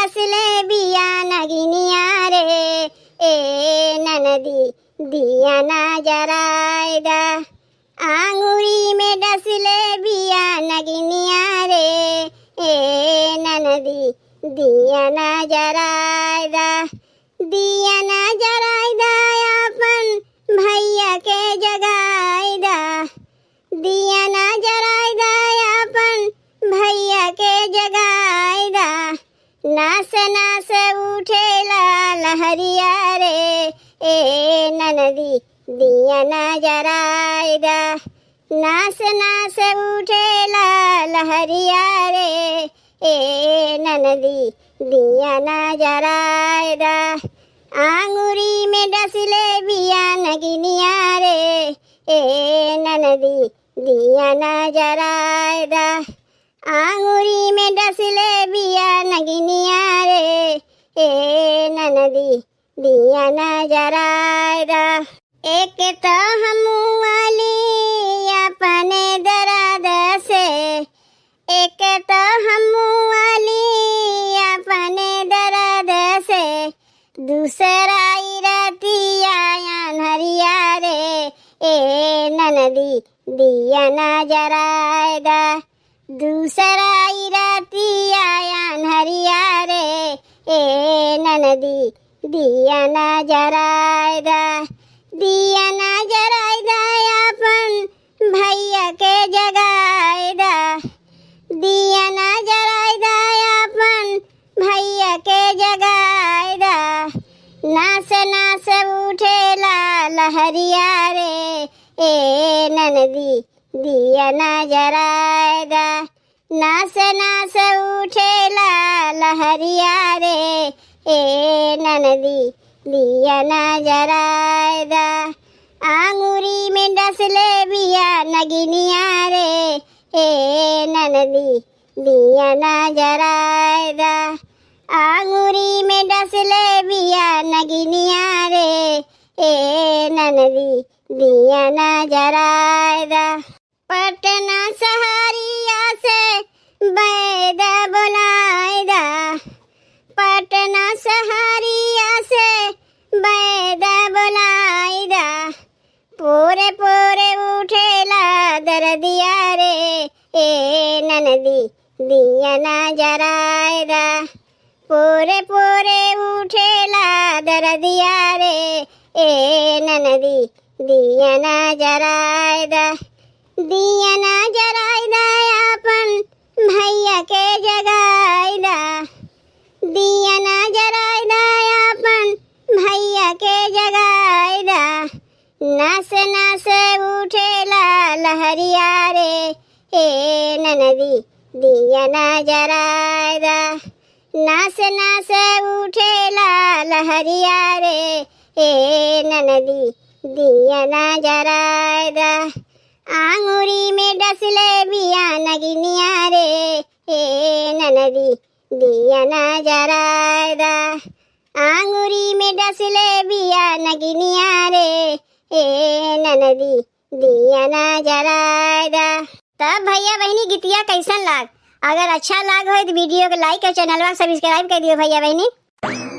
डसले बिया नगिनिया रे, ए ननदी दिया ना जराय दा। आंगुरी में डसले बिया नगिनिया रे, ए ननदी दिया ना जराय दा। दिया ना जराय दा अपन भैया के जगाय दा। दिया ना जराय दा अपन भैया के जगाय दा। नास नास उठेला लहरिया रे, ए ननदी दिया ना जराय दा। नास नास उठेला लहरिया रे, ए ननदी दिया ना जराय दा। आंगुरी में डसले बिया नगिनिया रे, ए ननदी दिया ना जराय दा। आंगुरी में डसले बिया नगिनिया रे, ए ननदी दिया ना जराय दा। एक तो हम वाली अपने दर्द से, एक तो हम वाली अपने दर्द से, दूसरा रतिया अनहरिया रे, ए ननदी दिया ना जराय दा। दूसरा रतिया अनहरिया रे, ए ननदी दिया ना जराय दा। दिया ना जराय दा अपन भैया के जगाय दा। दिया ना जराय दा अपन भैया के जगाय दा। नास नास उठेला लहरिया रे, ए ननदी दिया ना जराय दा। नास नास उठेला लहरिया रे, ए ननदी दिया ना जराय दा। आंगुरी में डसले बिया नगिनिया रे, ए ननदी दिया ना जराय दा। आंगुरी में डसले बिया नगिनिया रे, ए ननदी दिया ना जराय दा। पटना शहरिया से बैद बुलाय दा। पटना शहरिया से बैद बुलाय दा। पूरे पूरे उठेला दर्दिया रे, ए ननदी दिया ना जराय दा। पूरे पूरे उठेला दर्दिया रे, ए ननदी दिया ना जराय दा। दिया ना जराय दा अपन भैया के जगाय दा। दिया ना जराय दा अपन भैया के जगाय दा। नास नास उठेला लहरिया रे, ए ननदी दिया ना जराय दा। नास नास उठेला लहरिया रे, ए ननदी दिया ना जराय दा। आंगुरी में डसले बिया नगिनिया रे, ए ननदी दिया ना जराय दा। आंगुरी में डसले बिया नगिनिया रे, ए ननदी दिया ना जराय दा। तब भैया बहनी गीतिया कैसन लाग? अगर अच्छा लाग हो तो वीडियो को लाइक और चैनल सब्सक्राइब कर दियो भैया बहनी।